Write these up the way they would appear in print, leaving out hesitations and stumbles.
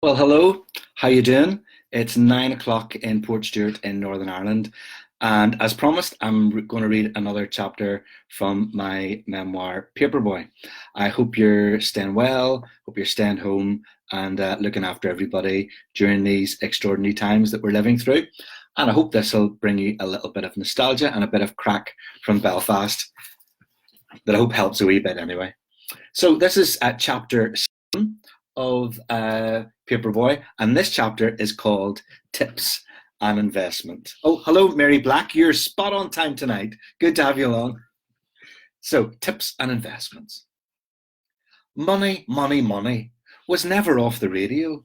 Well, hello. How you doing? It's 9 o'clock in Portstewart in Northern Ireland, and as promised, I'm going to read another chapter from my memoir, Paperboy. I hope you're staying well. Hope you're staying home and looking after everybody during these extraordinary times that we're living through. And I hope this will bring you a little bit of nostalgia and a bit of crack from Belfast that I hope helps a wee bit anyway. So this is chapter of Paperboy, and this chapter is called Tips and Investment. Oh, hello, Mary Black. You're spot on time tonight. Good to have you along. So, tips and investments. Money, money, money was never off the radio.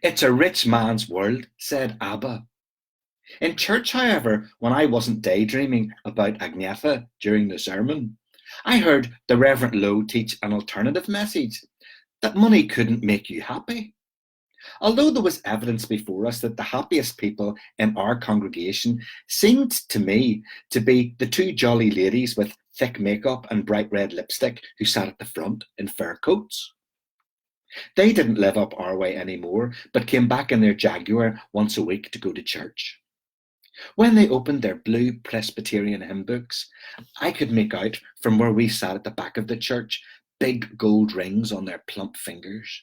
It's a rich man's world, said ABBA. In church, however, when I wasn't daydreaming about Agnetha during the sermon, I heard the Reverend Lowe teach an alternative message that money couldn't make you happy. Although there was evidence before us that the happiest people in our congregation seemed to me to be the two jolly ladies with thick makeup and bright red lipstick who sat at the front in fur coats. They didn't live up our way anymore, but came back in their Jaguar once a week to go to church. When they opened their blue Presbyterian hymn books, I could make out from where we sat at the back of the church big gold rings on their plump fingers.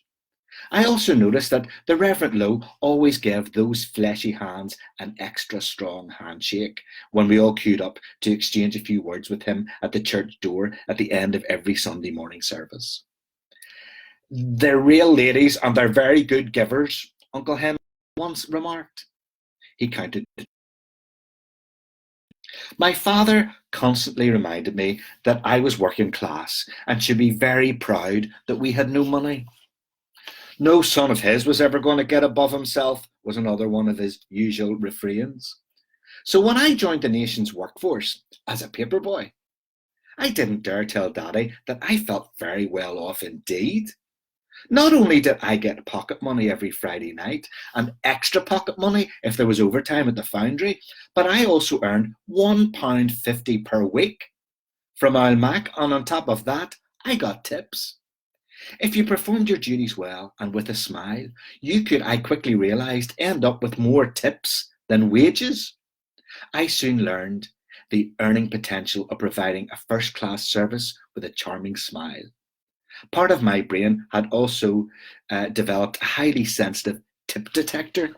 I also noticed that the Reverend Lowe always gave those fleshy hands an extra strong handshake when we all queued up to exchange a few words with him at the church door at the end of every Sunday morning service. They're real ladies and they're very good givers, Uncle Hen once remarked. He counted. My father constantly reminded me that I was working class and should be very proud that we had no money. No son of his was ever going to get above himself, was another one of his usual refrains. So when I joined the nation's workforce as a paperboy, I didn't dare tell Daddy that I felt very well off indeed. Not only did I get pocket money every Friday night and extra pocket money if there was overtime at the foundry, but I also earned £1.50 per week from Al Mac, and on top of that, I got tips. If you performed your duties well and with a smile, you could, I quickly realised, end up with more tips than wages. I soon learned the earning potential of providing a first-class service with a charming smile. Part of my brain had also developed a highly sensitive tip detector.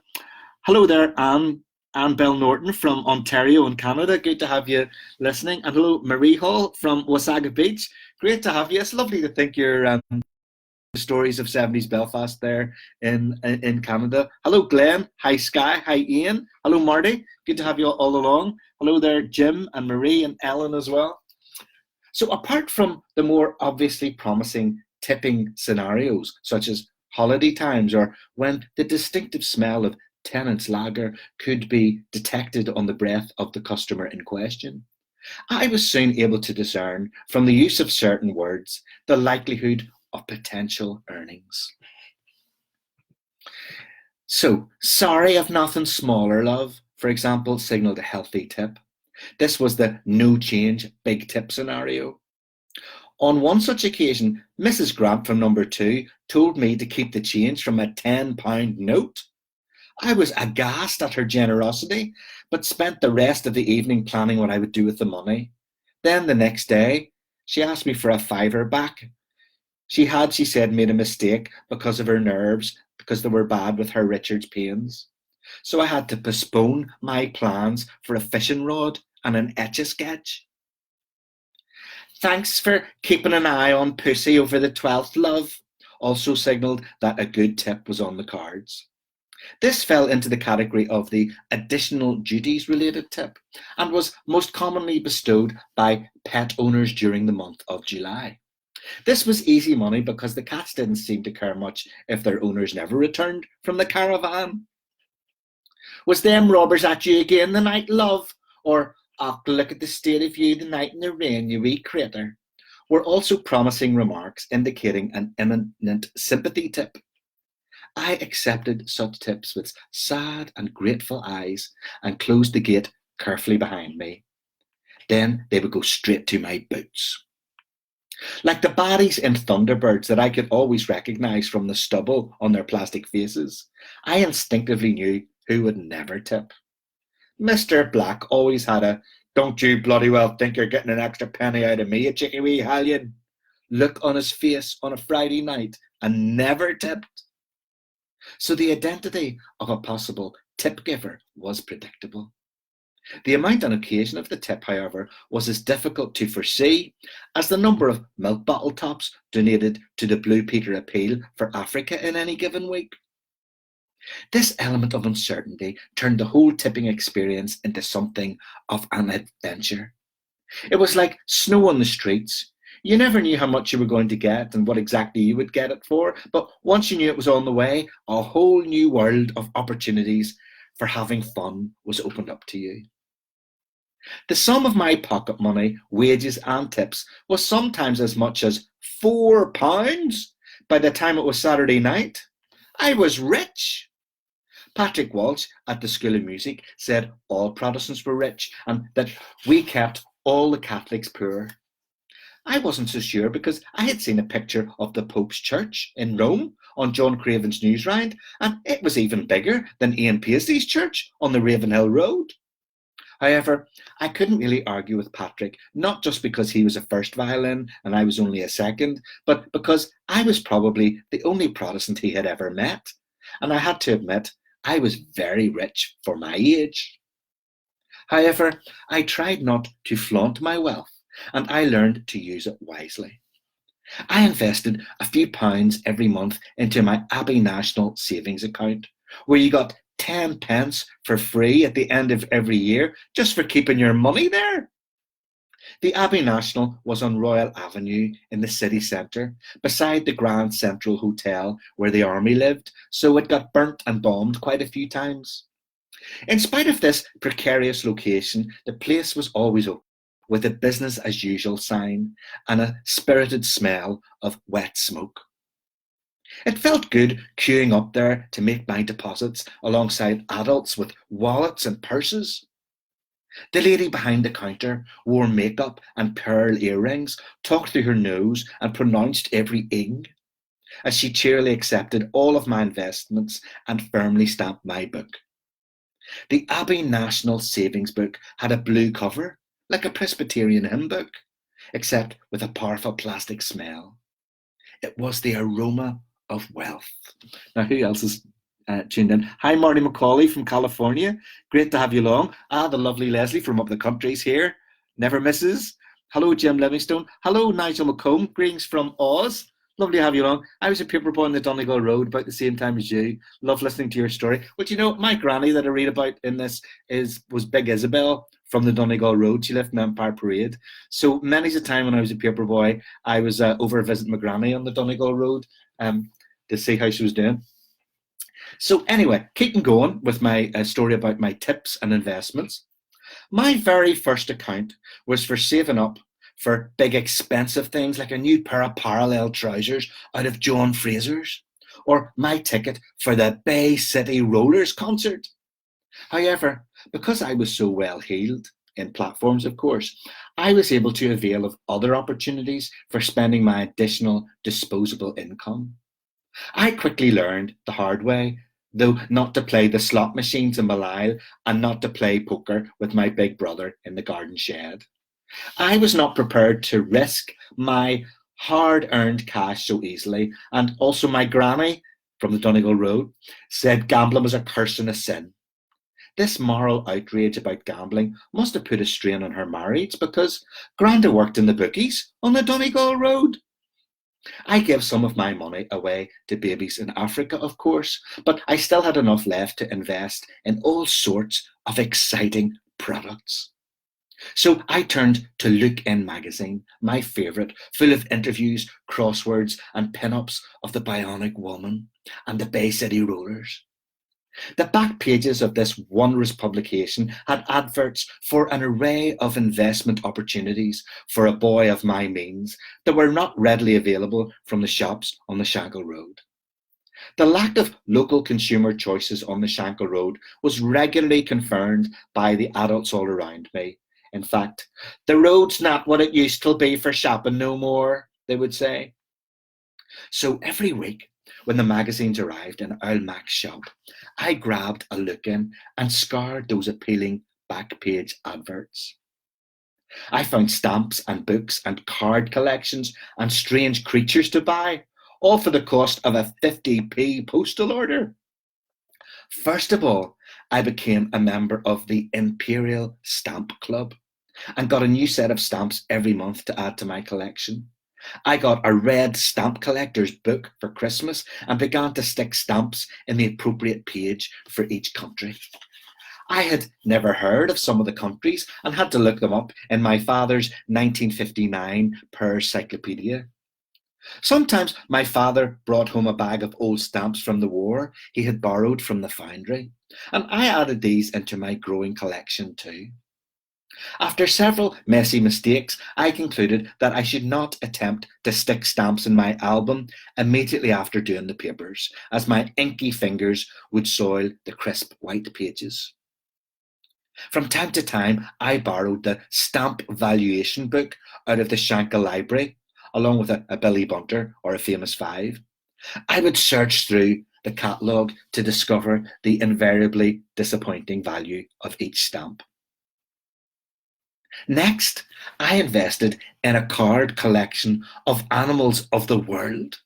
Hello there, Anne Bell Norton from Ontario in Canada. Good to have you listening. And hello, Marie Hall from Wasaga Beach. Great to have you. It's lovely to think you're stories of 70s Belfast there in Canada. Hello, Glenn. Hi, Sky. Hi, Ian. Hello, Marty. Good to have you all along. Hello there, Jim and Marie and Ellen as well. So apart from the more obviously promising tipping scenarios, such as holiday times or when the distinctive smell of Tennant's lager could be detected on the breath of the customer in question, I was soon able to discern from the use of certain words the likelihood of potential earnings. So, sorry if nothing smaller, love, for example, signaled a healthy tip. This was the no change big tip scenario. On one such occasion, Mrs. Grant from number 2 told me to keep the change from a £10 note. I was aghast at her generosity, but spent the rest of the evening planning what I would do with the money. Then the next day, she asked me for a fiver back. She had, she said, made a mistake because of her nerves, because they were bad with her Richard's pains. So I had to postpone my plans for a fishing rod and an etch-a-sketch. Thanks for keeping an eye on Pussy over the 12th, love, also signalled that a good tip was on the cards. This fell into the category of the additional duties related tip and was most commonly bestowed by pet owners during the month of July. This was easy money because the cats didn't seem to care much if their owners never returned from the caravan. Was them robbers at you again the night, love? Or, "Och, look at the state of you the night in the rain, you wee crater," were also promising remarks indicating an imminent sympathy tip. I accepted such tips with sad and grateful eyes and closed the gate carefully behind me. Then they would go straight to my boots. Like the baddies in Thunderbirds that I could always recognise from the stubble on their plastic faces, I instinctively knew who would never tip. Mr. Black always had a "don't you bloody well think you're getting an extra penny out of me, you cheeky wee hellion" look on his face on a Friday night and never tipped. So the identity of a possible tip giver was predictable. The amount and occasion of the tip, however, was as difficult to foresee as the number of milk bottle tops donated to the Blue Peter Appeal for Africa in any given week. This element of uncertainty turned the whole tipping experience into something of an adventure. It was like snow on the streets. You never knew how much you were going to get and what exactly you would get it for, but once you knew it was on the way, a whole new world of opportunities for having fun was opened up to you. The sum of my pocket money, wages, and tips was sometimes as much as £4 by the time it was Saturday night. I was rich. Patrick Walsh at the School of Music said all Protestants were rich and that we kept all the Catholics poor. I wasn't so sure because I had seen a picture of the Pope's church in Rome on John Craven's newsround, and it was even bigger than Ian Paisley's church on the Ravenhill Road. However, I couldn't really argue with Patrick, not just because he was a first violin and I was only a second, but because I was probably the only Protestant he had ever met. And I had to admit, I was very rich for my age. However, I tried not to flaunt my wealth, and I learned to use it wisely. I invested a few pounds every month into my Abbey National savings account, where you got 10 pence for free at the end of every year just for keeping your money there. The Abbey National was on Royal Avenue in the city centre, beside the Grand Central Hotel where the army lived, so it got burnt and bombed quite a few times. In spite of this precarious location, the place was always open, with a business as usual sign and a spirited smell of wet smoke. It felt good queuing up there to make my deposits alongside adults with wallets and purses. The lady behind the counter wore makeup and pearl earrings, talked through her nose and pronounced every ing, as she cheerily accepted all of my investments and firmly stamped my book. The Abbey National Savings Book had a blue cover, like a Presbyterian hymn book, except with a powerful plastic smell. It was the aroma of wealth. Now, who else is tuned in? Hi, Marty McCauley from California. Great to have you along. The lovely Leslie from up the country's here. Never misses. Hello, Jim Livingstone. Hello, Nigel McComb. Greetings from Oz. Lovely to have you along. I was a Paperboy on the Donegal Road about the same time as you. Love listening to your story. But you know, my granny that I read about in this was Big Isabel from the Donegal Road. She lived in Empire Parade. So many's a time when I was a Paperboy, I was over visiting my granny on the Donegal Road to see how she was doing. So anyway, keeping going with my story about my tips and investments. My very first account was for saving up for big expensive things like a new pair of parallel trousers out of John Fraser's, or my ticket for the Bay City Rollers concert. However, because I was so well heeled, in platforms of course, I was able to avail of other opportunities for spending my additional disposable income. I quickly learned the hard way, though, not to play the slot machines in Belial and not to play poker with my big brother in the garden shed. I was not prepared to risk my hard-earned cash so easily, and also my granny from the Donegal Road said gambling was a curse and a sin. This moral outrage about gambling must have put a strain on her marriage because Granda worked in the bookies on the Donegal Road. I gave some of my money away to babies in Africa, of course, but I still had enough left to invest in all sorts of exciting products. So I turned to Look In magazine, my favourite, full of interviews, crosswords and pin-ups of the Bionic Woman and the Bay City Rollers. The back pages of this wondrous publication had adverts for an array of investment opportunities for a boy of my means that were not readily available from the shops on the Shankill Road. The lack of local consumer choices on the Shankill Road was regularly confirmed by the adults all around me. In fact, the road's not what it used to be for shopping no more. they would say. So every week, when the magazines arrived in Owl Mac's shop, I grabbed a look in and scoured those appealing back page adverts. I found stamps and books and card collections and strange creatures to buy, all for the cost of a 50p postal order. First of all, I became a member of the Imperial Stamp Club and got a new set of stamps every month to add to my collection. I got a red stamp collector's book for Christmas and began to stick stamps in the appropriate page for each country. I had never heard of some of the countries and had to look them up in my father's 1959 Percyclopedia. Sometimes my father brought home a bag of old stamps from the war he had borrowed from the foundry, and I added these into my growing collection too. After several messy mistakes, I concluded that I should not attempt to stick stamps in my album immediately after doing the papers, as my inky fingers would soil the crisp white pages. From time to time, I borrowed the stamp valuation book out of the Shankill Library, along with a Billy Bunter or a Famous Five. I would search through the catalogue to discover the invariably disappointing value of each stamp. Next, I invested in a card collection of animals of the world.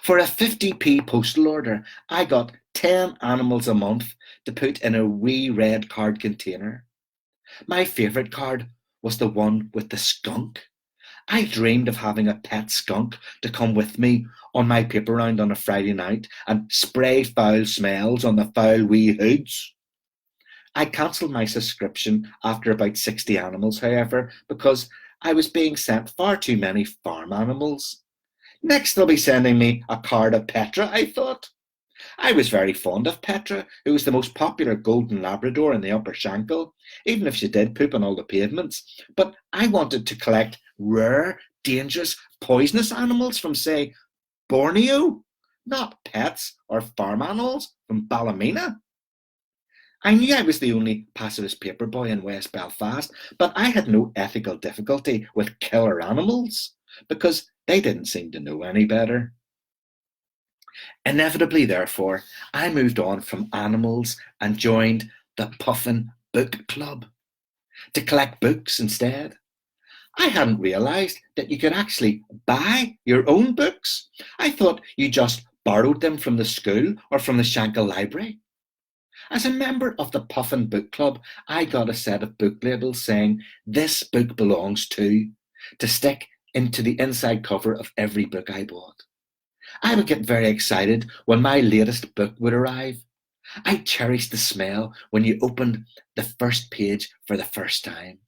For a 50p postal order, I got 10 animals a month to put in a wee red card container. My favourite card was the one with the skunk. I dreamed of having a pet skunk to come with me on my paper round on a Friday night and spray foul smells on the foul wee hoods. I cancelled my subscription after about 60 animals, however, because I was being sent far too many farm animals. Next, they'll be sending me a card of Petra, I thought. I was very fond of Petra, who was the most popular golden Labrador in the Upper Shankill, even if she did poop on all the pavements. But I wanted to collect rare, dangerous, poisonous animals from, say, Borneo, not pets or farm animals from Ballymena. I knew I was the only pacifist paperboy in West Belfast, but I had no ethical difficulty with killer animals, because they didn't seem to know any better. Inevitably, therefore, I moved on from animals and joined the Puffin Book Club to collect books instead. I hadn't realised that you could actually buy your own books. I thought you just borrowed them from the school or from the Shankill Library. As a member of the Puffin Book Club, I got a set of book labels saying, "This book belongs to stick into the inside cover of every book I bought. I would get very excited when my latest book would arrive. I cherished the smell when you opened the first page for the first time.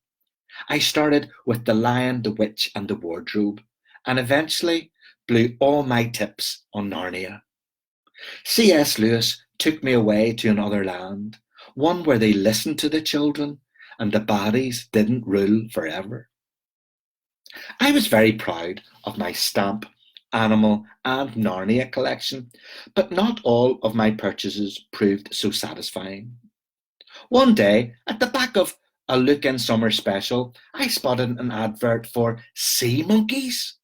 I started with The Lion, the Witch and the Wardrobe, and eventually blew all my tips on Narnia. C.S. Lewis took me away to another land, one where they listened to the children and the baddies didn't rule forever. I was very proud of my stamp, animal and Narnia collection, but not all of my purchases proved so satisfying. One day, at the back of a Look-In Summer Special, I spotted an advert for sea monkeys.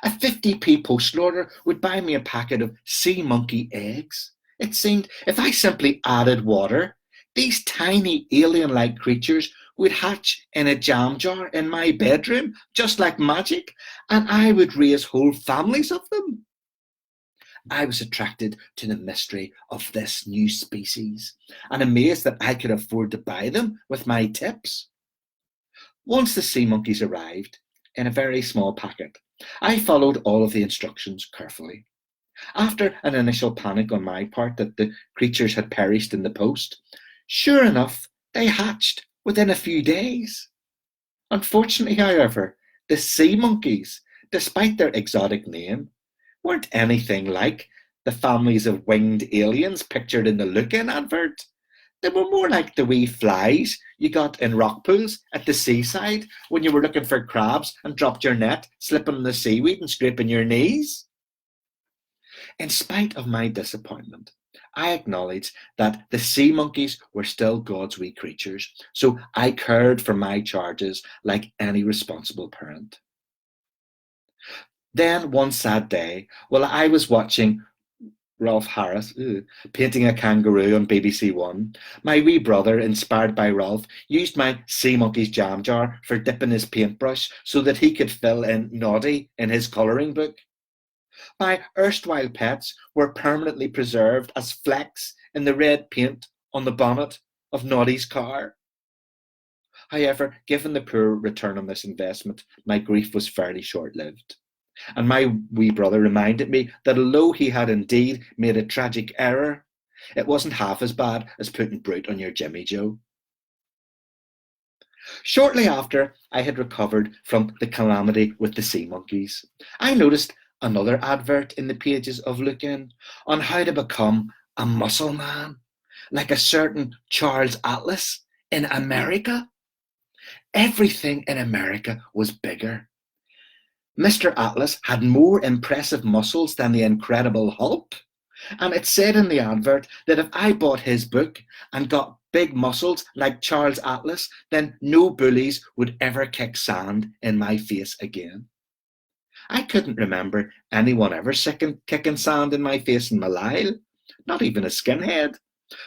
A 50p postal order would buy me a packet of sea monkey eggs. It seemed if I simply added water, these tiny alien-like creatures would hatch in a jam jar in my bedroom, just like magic, and I would raise whole families of them. I was attracted to the mystery of this new species and amazed that I could afford to buy them with my tips. Once the sea monkeys arrived, in a very small packet, I followed all of the instructions carefully. After an initial panic on my part that the creatures had perished in the post, sure enough, they hatched within a few days. Unfortunately, however, the sea monkeys, despite their exotic name, weren't anything like the families of winged aliens pictured in the Look-In advert. They were more like the wee flies you got in rock pools at the seaside when you were looking for crabs and dropped your net, slipping in the seaweed and scraping your knees. In spite of my disappointment, I acknowledge that the sea monkeys were still God's wee creatures, so I cared for my charges like any responsible parent. Then one sad day, while I was watching Rolf Harris painting a kangaroo on BBC One, my wee brother, inspired by Rolf, used my Sea Monkey's jam jar for dipping his paintbrush so that he could fill in Noddy in his colouring book. My erstwhile pets were permanently preserved as flecks in the red paint on the bonnet of Noddy's car. However, given the poor return on this investment, my grief was fairly short-lived. And my wee brother reminded me that although he had indeed made a tragic error, it wasn't half as bad as putting Brute on your Jimmy Joe. Shortly after I had recovered from the calamity with the sea monkeys, I noticed another advert in the pages of Look In on how to become a muscle man, like a certain Charles Atlas in America. Everything in America was bigger. Mr. Atlas had more impressive muscles than the Incredible Hulk, and it said in the advert that if I bought his book and got big muscles like Charles Atlas, then no bullies would ever kick sand in my face again. I couldn't remember anyone ever kicking sand in my face in Malile, not even a skinhead,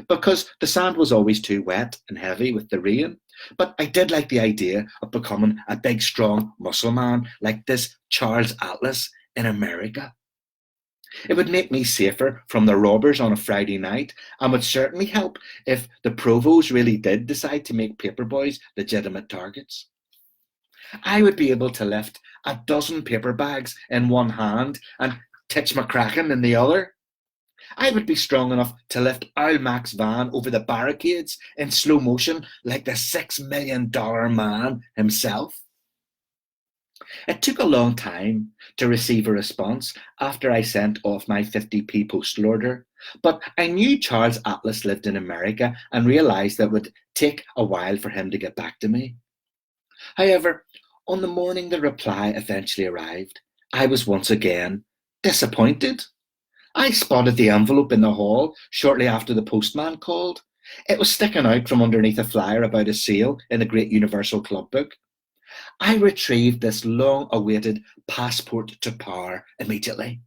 because the sand was always too wet and heavy with the rain. But I did like the idea of becoming a big, strong muscle man like this Charles Atlas in America. It would make me safer from the robbers on a Friday night and would certainly help if the provos really did decide to make paperboys legitimate targets. I would be able to lift a dozen paper bags in one hand and Titch McCracken in the other. I would be strong enough to lift Al Mac's van over the barricades in slow motion like the $6 million man himself. It took a long time to receive a response after I sent off my 50p postal order, but I knew Charles Atlas lived in America and realised that it would take a while for him to get back to me. However, on the morning the reply eventually arrived, I was once again disappointed. I spotted the envelope in the hall shortly after the postman called. It was sticking out from underneath a flyer about a sale in the Great Universal Club book. I retrieved this long-awaited passport to power immediately.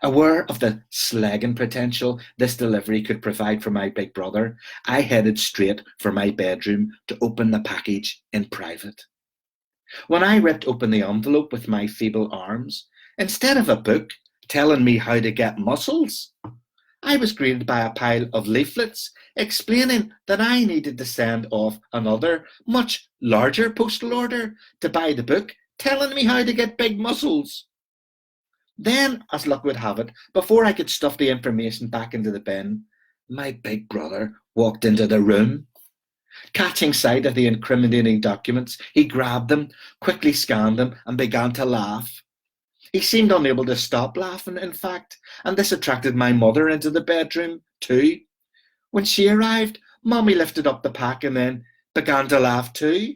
Aware of the slagging potential this delivery could provide for my big brother, I headed straight for my bedroom to open the package in private. When I ripped open the envelope with my feeble arms, instead of a book telling me how to get muscles, I was greeted by a pile of leaflets explaining that I needed to send off another, much larger postal order to buy the book telling me how to get big muscles. Then, as luck would have it, before I could stuff the information back into the bin, my big brother walked into the room. Catching sight of the incriminating documents, he grabbed them, quickly scanned them, and began to laugh. He seemed unable to stop laughing, in fact, and this attracted my mother into the bedroom, too. When she arrived, Mommy lifted up the pack and then began to laugh too.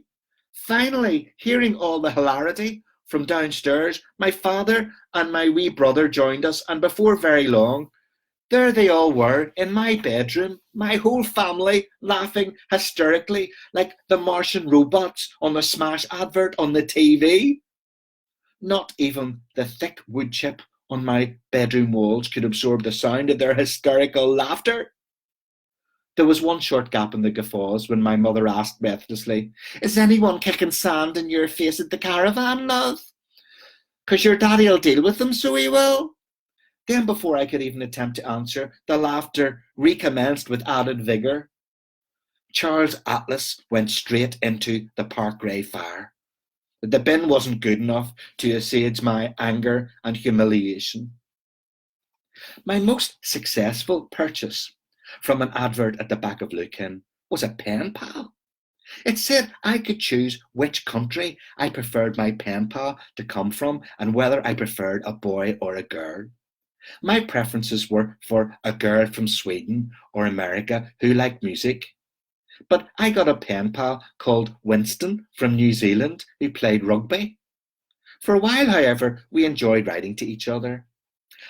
Finally, hearing all the hilarity from downstairs, my father and my wee brother joined us, and before very long, there they all were in my bedroom, my whole family laughing hysterically like the Martian robots on the Smash advert on the TV. Not even the thick wood chip on my bedroom walls could absorb the sound of their hysterical laughter. There was one short gap in the guffaws when my mother asked breathlessly, "Is anyone kicking sand in your face at the caravan, love? 'Cause your daddy'll deal with them, so he will." Then before I could even attempt to answer, the laughter recommenced with added vigour. Charles Atlas went straight into the Park Grey fire. The bin wasn't good enough to assuage my anger and humiliation. My most successful purchase from an advert at the back of Lucan was a pen pal. It said I could choose which country I preferred my pen pal to come from and whether I preferred a boy or a girl. My preferences were for a girl from Sweden or America who liked music. But I got a pen pal called Winston from New Zealand who played rugby. For a while, however, we enjoyed writing to each other.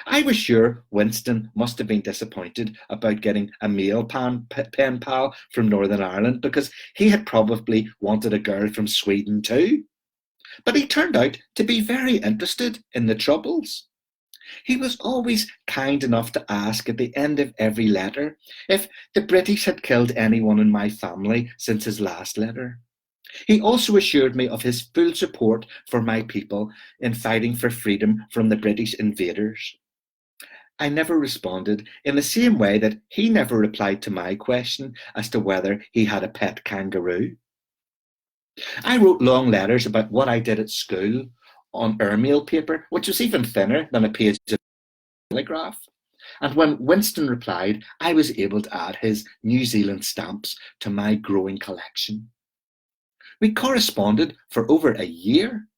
I was sure Winston must have been disappointed about getting a male pen pal from Northern Ireland because he had probably wanted a girl from Sweden too. But he turned out to be very interested in the Troubles. He was always kind enough to ask at the end of every letter if the British had killed anyone in my family since his last letter. He also assured me of his full support for my people in fighting for freedom from the British invaders. I never responded in the same way that he never replied to my question as to whether he had a pet kangaroo. I wrote long letters about what I did at school on airmail paper, which was even thinner than a page of telegraph. And when Winston replied, I was able to add his New Zealand stamps to my growing collection. We corresponded for over a year.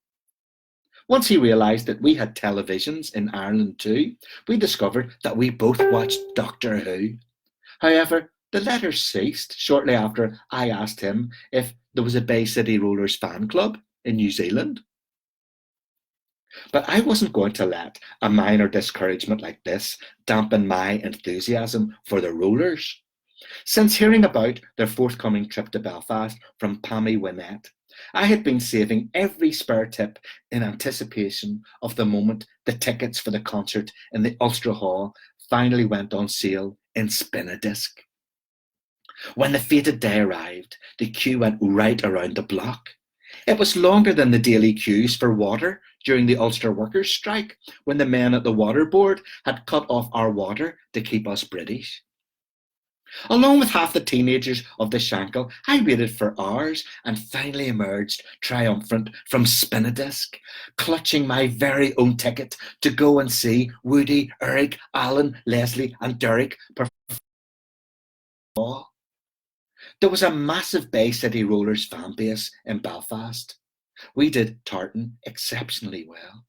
Once he realised that we had televisions in Ireland too, we discovered that we both watched Doctor Who. However, the letters ceased shortly after I asked him if there was a Bay City Rollers fan club in New Zealand. But I wasn't going to let a minor discouragement like this dampen my enthusiasm for the Rollers. Since hearing about their forthcoming trip to Belfast from Pammy Wynette, I had been saving every spare tip in anticipation of the moment the tickets for the concert in the Ulster Hall finally went on sale in Spin-a-Disc. When the fated day arrived, the queue went right around the block. It was longer than the daily queues for water during the Ulster Workers' Strike, when the men at the Water Board had cut off our water to keep us British. Along with half the teenagers of the Shankill, I waited for hours and finally emerged triumphant from Spin-a-Disc, clutching my very own ticket to go and see Woody, Eric, Alan, Leslie and Derek perform. There was a massive Bay City Rollers fan base in Belfast. We did Tartan exceptionally well.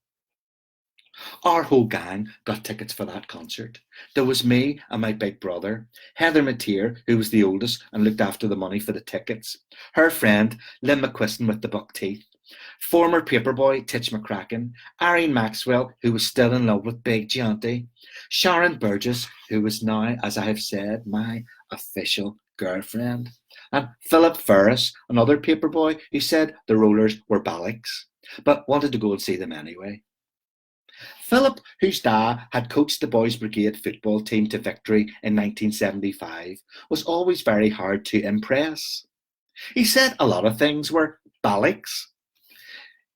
Our whole gang got tickets for that concert. There was me and my big brother, Heather Mateer, who was the oldest and looked after the money for the tickets, her friend Lynn McQuiston with the buck teeth, former Paperboy Titch McCracken, Irene Maxwell, who was still in love with Big Gianti, Sharon Burgess, who was now, as I have said, my official girlfriend, and Philip Ferris, another Paperboy, who said the Rollers were bollocks, but wanted to go and see them anyway. Philip, whose dad had coached the Boys Brigade football team to victory in 1975, was always very hard to impress. He said a lot of things were bollocks,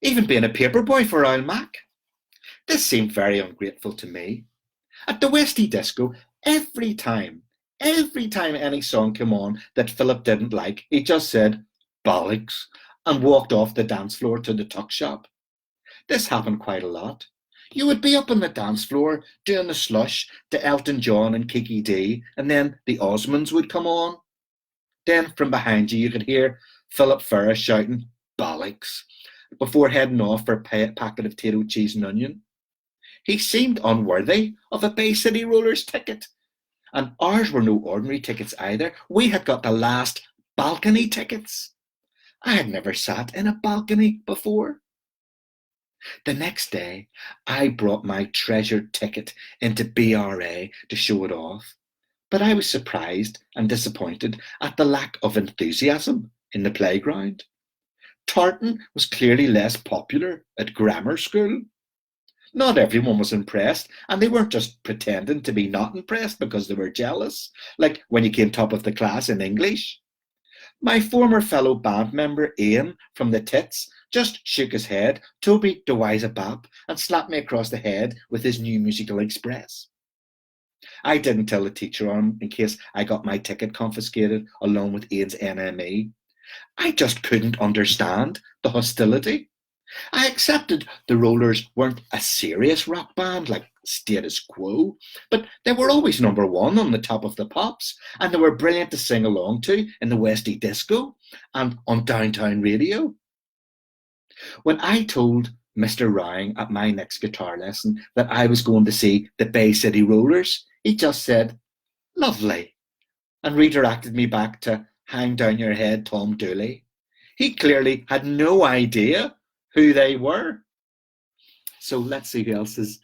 even being a paperboy for Old Mac. This seemed very ungrateful to me. At the Westie Disco, every time any song came on that Philip didn't like, he just said, bollocks, and walked off the dance floor to the tuck shop. This happened quite a lot. You would be up on the dance floor doing the slush to Elton John and Kiki D, and then the Osmonds would come on. Then from behind you could hear Philip Ferris shouting, bollocks, before heading off for a packet of potato, cheese and onion. He seemed unworthy of a Bay City Rollers ticket. And ours were no ordinary tickets either. We had got the last balcony tickets. I had never sat in a balcony before. The next day, I brought my treasured ticket into BRA to show it off, but I was surprised and disappointed at the lack of enthusiasm in the playground. Tartan was clearly less popular at grammar school. Not everyone was impressed, and they weren't just pretending to be not impressed because they were jealous, like when you came top of the class in English. My former fellow band member Ian from the Tits just shook his head, told me to wise a bap, and slapped me across the head with his new musical express. I didn't tell the teacher on him in case I got my ticket confiscated along with Ian's NME. I just couldn't understand the hostility. I accepted the Rollers weren't a serious rock band like Status Quo, but they were always number one on the top of the pops, and they were brilliant to sing along to in the Westie Disco and on downtown radio. When I told Mr. Rowing at my next guitar lesson that I was going to see the Bay City Rollers, he just said, lovely, and redirected me back to Hang Down Your Head, Tom Dooley. He clearly had no idea who they were. So let's see who else has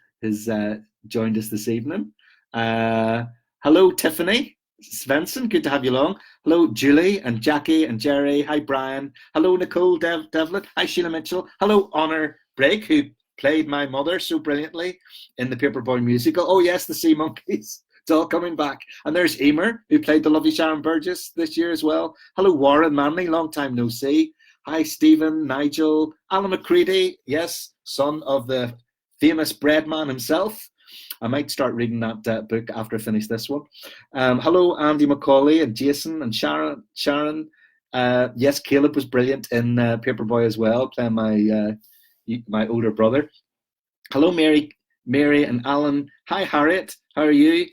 joined us this evening. Hello, Tiffany. Svensson, good to have you along. Hello, Julie and Jackie and Jerry. Hi, Brian. Hello, Nicole Devlin. Hi, Sheila Mitchell. Hello, Honor Brake, who played my mother so brilliantly in the Paperboy musical. Oh, yes, the Sea Monkeys. It's all coming back. And there's Emer, who played the lovely Sharon Burgess this year as well. Hello, Warren Manley. Long time no see. Hi, Stephen, Nigel, Alan McCready. Yes, son of the famous breadman himself. I might start reading that book after I finish this one. Hello, Andy Macaulay and Jason and Sharon. Yes, Caleb was brilliant in Paperboy as well, playing my older brother. Hello, Mary and Alan. Hi, Harriet. How are you?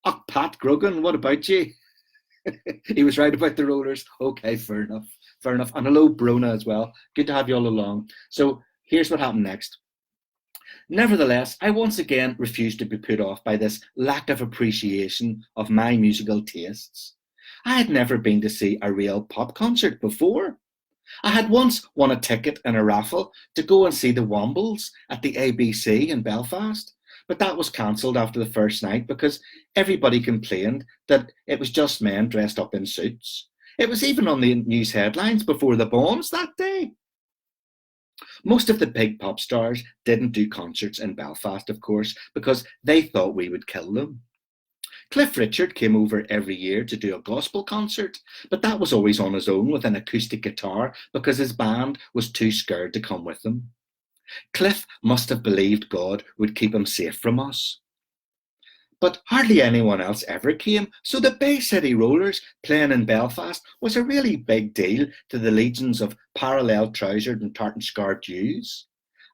Oh, Pat Grogan, what about you? He was right about the rollers. Okay, fair enough. Fair enough. And hello, Brona as well. Good to have you all along. So here's what happened next. Nevertheless, I once again refused to be put off by this lack of appreciation of my musical tastes. I had never been to see a real pop concert before. I had once won a ticket in a raffle to go and see the Wombles at the ABC in Belfast, but that was cancelled after the first night because everybody complained that it was just men dressed up in suits. It was even on the news headlines before the bombs that day. Most of the big pop stars didn't do concerts in Belfast, of course, because they thought we would kill them. Cliff Richard came over every year to do a gospel concert, but that was always on his own with an acoustic guitar because his band was too scared to come with him. Cliff must have believed God would keep him safe from us. But hardly anyone else ever came, so the Bay City Rollers playing in Belfast was a really big deal to the legions of parallel-trousered and tartan-scarred youths.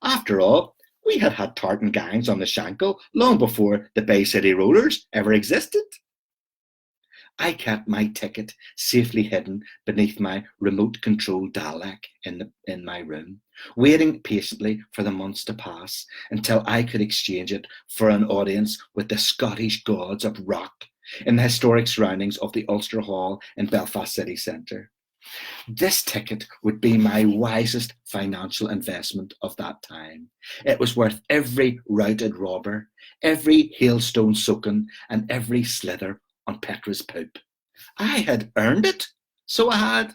After all, we had had tartan gangs on the Shankill long before the Bay City Rollers ever existed. I kept my ticket safely hidden beneath my remote-controlled Dalek in my room, waiting patiently for the months to pass until I could exchange it for an audience with the Scottish gods of rock in the historic surroundings of the Ulster Hall in Belfast city centre. This ticket would be my wisest financial investment of that time. It was worth every routed robber, every hailstone soaking, and every slither on Petra's poop. I had earned it, so I had.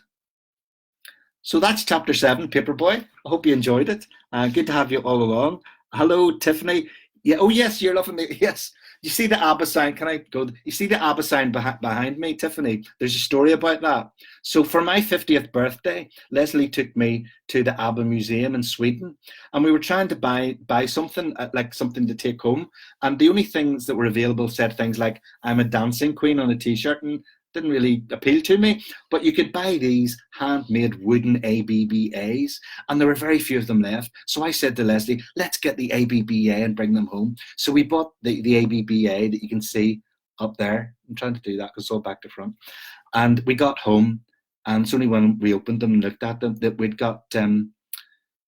So that's chapter 7, Paperboy. I hope you enjoyed it. Good to have you all along. Hello, Tiffany. Yeah. Oh, yes, you're loving me. Yes. You see the ABBA sign? Can I go? You see the ABBA sign behind me, Tiffany? There's a story about that. So for my 50th birthday, Leslie took me to the ABBA Museum in Sweden, and we were trying to buy something, like something to take home. And the only things that were available said things like "I'm a dancing queen" on a T-shirt, and didn't really appeal to me. But you could buy these handmade wooden ABBAs, and there were very few of them left. So I said to Leslie, let's get the ABBA and bring them home. So we bought the ABBA that you can see up there. I'm trying to do that because it's all back to front. And we got home, and it's only when we opened them and looked at them that we'd got 2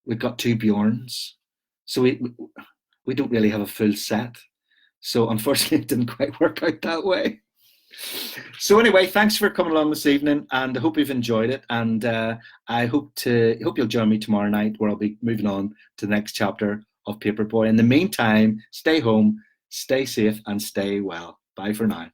Bjorns. So we don't really have a full set. So unfortunately, it didn't quite work out that way. So anyway, thanks for coming along this evening, and I hope you've enjoyed it. And I hope you'll join me tomorrow night, where I'll be moving on to the next chapter of Paperboy. In the meantime, stay home, stay safe, and stay well. Bye for now.